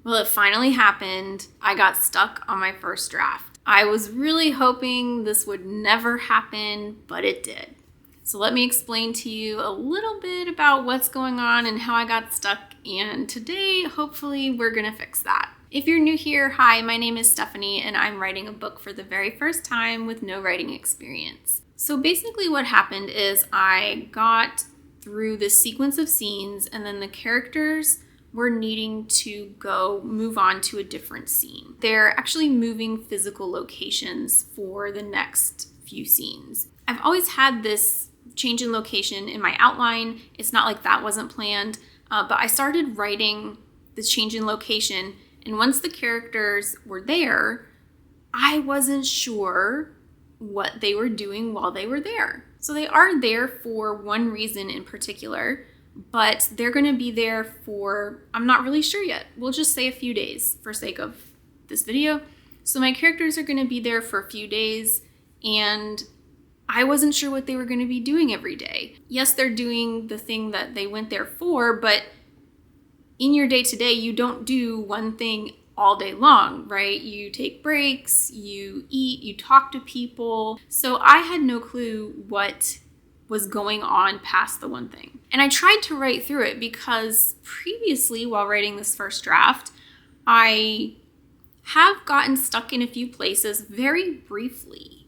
Well, it finally happened. I got stuck on my first draft. I was really hoping this would never happen, but it did. So let me explain to you a little bit about what's going on and how I got stuck. And today, hopefully, we're gonna fix that. If you're new here, hi, my name is Stephanie, and I'm writing a book for the very first time with no writing experience. So basically what happened is I got through this sequence of scenes, and then the characters were needing to move on to a different scene. They're actually moving physical locations for the next few scenes. I've always had this change in location in my outline. It's not like that wasn't planned, but I started writing this change in location, and once the characters were there, I wasn't sure what they were doing while they were there. So they are there for one reason in particular, but they're going to be there for, I'm not really sure yet. We'll just say a few days for sake of this video. So my characters are going to be there for a few days, and I wasn't sure what they were going to be doing every day. Yes, they're doing the thing that they went there for, but in your day-to-day, you don't do one thing all day long, right? You take breaks, you eat, you talk to people. So I had no clue what was going on past the one thing. And I tried to write through it because previously, while writing this first draft, I have gotten stuck in a few places very briefly,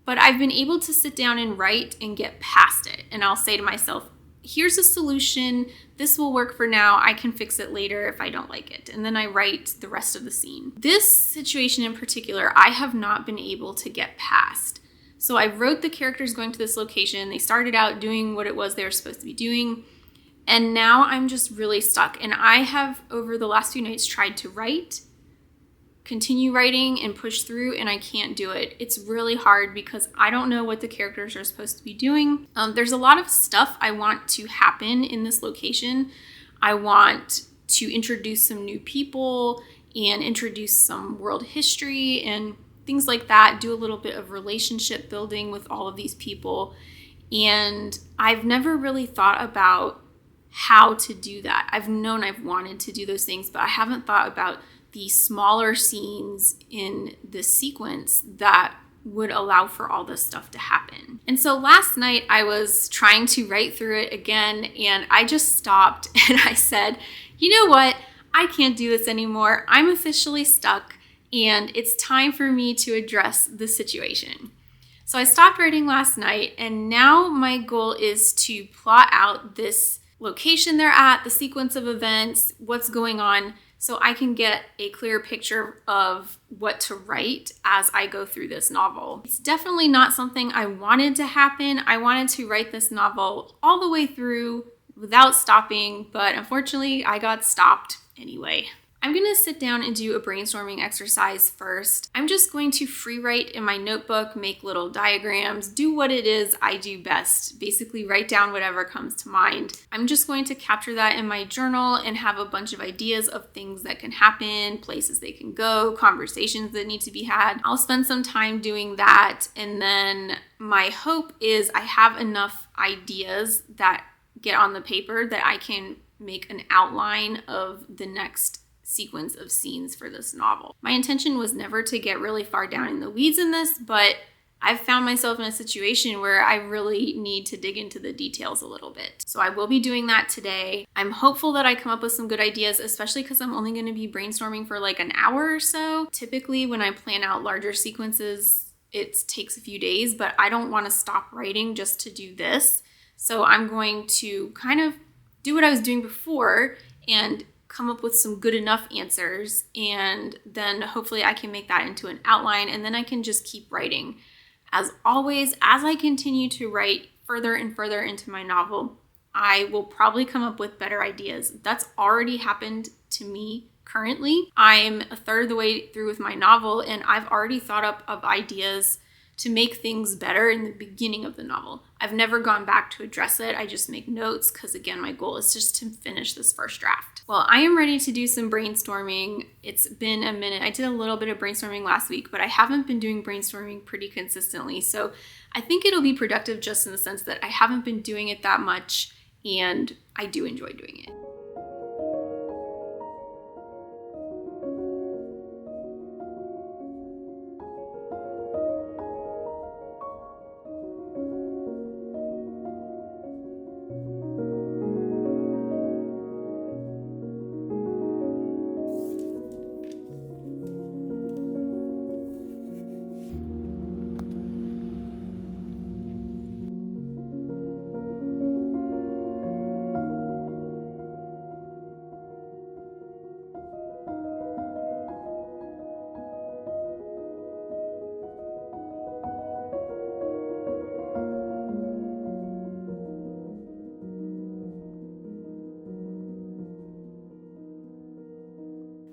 but I've been able to sit down and write and get past it. And I'll say to myself, here's a solution. This will work for now. I can fix it later if I don't like it. And then I write the rest of the scene. This situation in particular, I have not been able to get past. So I wrote the characters going to this location. They started out doing what it was they were supposed to be doing. And now I'm just really stuck. And I have, over the last few nights, tried to continue writing and push through, and I can't do it. It's really hard because I don't know what the characters are supposed to be doing. There's a lot of stuff I want to happen in this location. I want to introduce some new people and introduce some world history and things like that, do a little bit of relationship building with all of these people. And I've never really thought about how to do that. I've known I've wanted to do those things, but I haven't thought about the smaller scenes in the sequence that would allow for all this stuff to happen. And so last night I was trying to write through it again, and I just stopped and I said, you know what? I can't do this anymore. I'm officially stuck, and it's time for me to address the situation. So I stopped writing last night, and now my goal is to plot out this location they're at, the sequence of events, what's going on, so I can get a clear picture of what to write as I go through this novel. It's definitely not something I wanted to happen. I wanted to write this novel all the way through without stopping, but unfortunately I got stopped anyway. I'm gonna sit down and do a brainstorming exercise first. I'm just going to free write in my notebook, make little diagrams, do what it is I do best. Basically write down whatever comes to mind. I'm just going to capture that in my journal and have a bunch of ideas of things that can happen, places they can go, conversations that need to be had. I'll spend some time doing that, and then my hope is I have enough ideas that get on the paper that I can make an outline of the next sequence of scenes for this novel. My intention was never to get really far down in the weeds in this, but I've found myself in a situation where I really need to dig into the details a little bit. So I will be doing that today. I'm hopeful that I come up with some good ideas, especially because I'm only going to be brainstorming for like an hour or so. Typically when I plan out larger sequences, it takes a few days, but I don't want to stop writing just to do this. So I'm going to kind of do what I was doing before and come up with some good enough answers, and then hopefully I can make that into an outline, and then I can just keep writing. As always, as I continue to write further and further into my novel, I will probably come up with better ideas. That's already happened to me currently. I'm a third of the way through with my novel, and I've already thought up of ideas to make things better in the beginning of the novel. I've never gone back to address it. I just make notes because, again, my goal is just to finish this first draft. Well, I am ready to do some brainstorming. It's been a minute. I did a little bit of brainstorming last week, but I haven't been doing brainstorming pretty consistently. So I think it'll be productive just in the sense that I haven't been doing it that much, and I do enjoy doing it.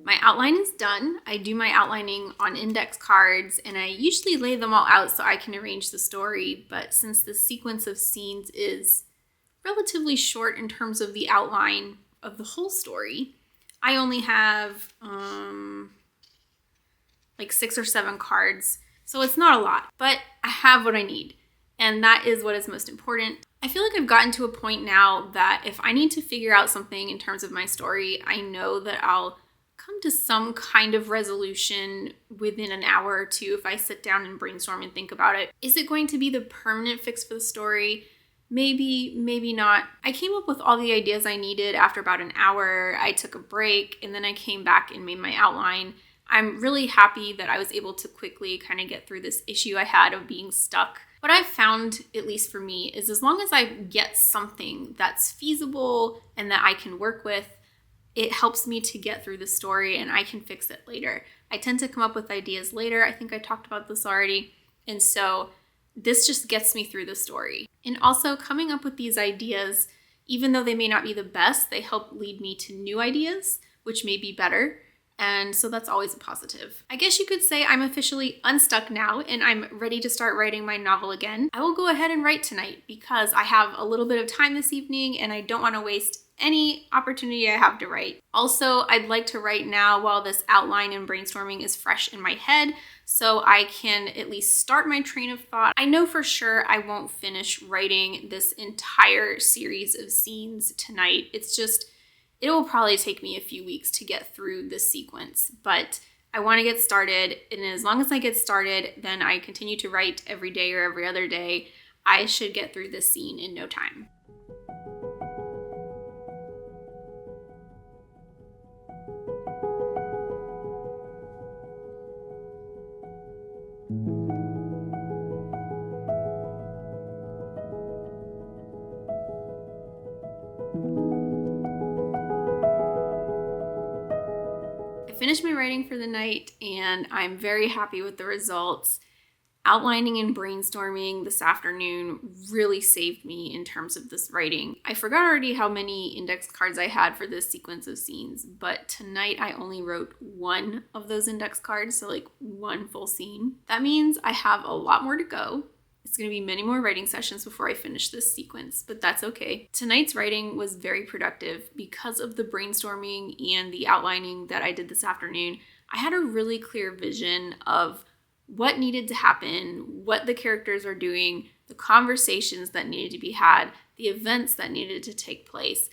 My outline is done. I do my outlining on index cards, and I usually lay them all out so I can arrange the story. But since the sequence of scenes is relatively short in terms of the outline of the whole story, I only have like 6 or 7 cards. So it's not a lot, but I have what I need. And that is what is most important. I feel like I've gotten to a point now that if I need to figure out something in terms of my story, I know that I'll come to some kind of resolution within an hour or two if I sit down and brainstorm and think about it. Is it going to be the permanent fix for the story? Maybe, maybe not. I came up with all the ideas I needed after about an hour. I took a break and then I came back and made my outline. I'm really happy that I was able to quickly kind of get through this issue I had of being stuck. What I've found, at least for me, is as long as I get something that's feasible and that I can work with, it helps me to get through the story and I can fix it later. I tend to come up with ideas later. I think I talked about this already. And so this just gets me through the story. And also coming up with these ideas, even though they may not be the best, they help lead me to new ideas, which may be better. And so that's always a positive. I guess you could say I'm officially unstuck now and I'm ready to start writing my novel again. I will go ahead and write tonight because I have a little bit of time this evening and I don't want to waste any opportunity I have to write. Also, I'd like to write now while this outline and brainstorming is fresh in my head so I can at least start my train of thought. I know for sure I won't finish writing this entire series of scenes tonight. It will probably take me a few weeks to get through this sequence, but I want to get started. And as long as I get started, then I continue to write every day or every other day. I should get through this scene in no time. Finished my writing for the night and I'm very happy with the results. Outlining and brainstorming this afternoon really saved me in terms of this writing. I forgot already how many index cards I had for this sequence of scenes, but tonight I only wrote 1 of those index cards, so like 1 full scene. That means I have a lot more to go. It's going to be many more writing sessions before I finish this sequence, but that's okay. Tonight's writing was very productive because of the brainstorming and the outlining that I did this afternoon. I had a really clear vision of what needed to happen, what the characters are doing, the conversations that needed to be had, the events that needed to take place.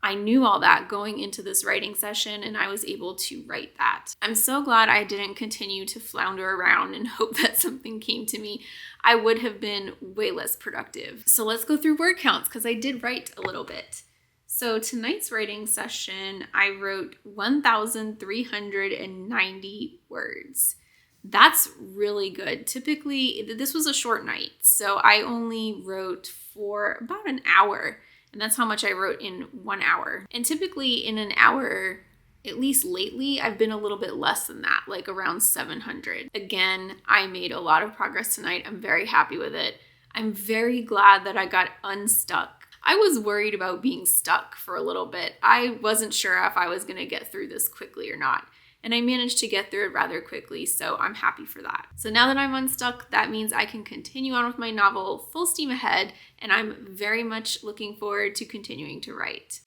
I knew all that going into this writing session and I was able to write that. I'm so glad I didn't continue to flounder around and hope that something came to me. I would have been way less productive. So let's go through word counts because I did write a little bit. So tonight's writing session, I wrote 1,390 words. That's really good. Typically, this was a short night, so I only wrote for about an hour. And that's how much I wrote in 1 hour. And typically in an hour, at least lately, I've been a little bit less than that, like around 700. Again, I made a lot of progress tonight. I'm very happy with it. I'm very glad that I got unstuck. I was worried about being stuck for a little bit. I wasn't sure if I was going to get through this quickly or not. And I managed to get through it rather quickly, so I'm happy for that. So now that I'm unstuck, that means I can continue on with my novel full steam ahead, and I'm very much looking forward to continuing to write.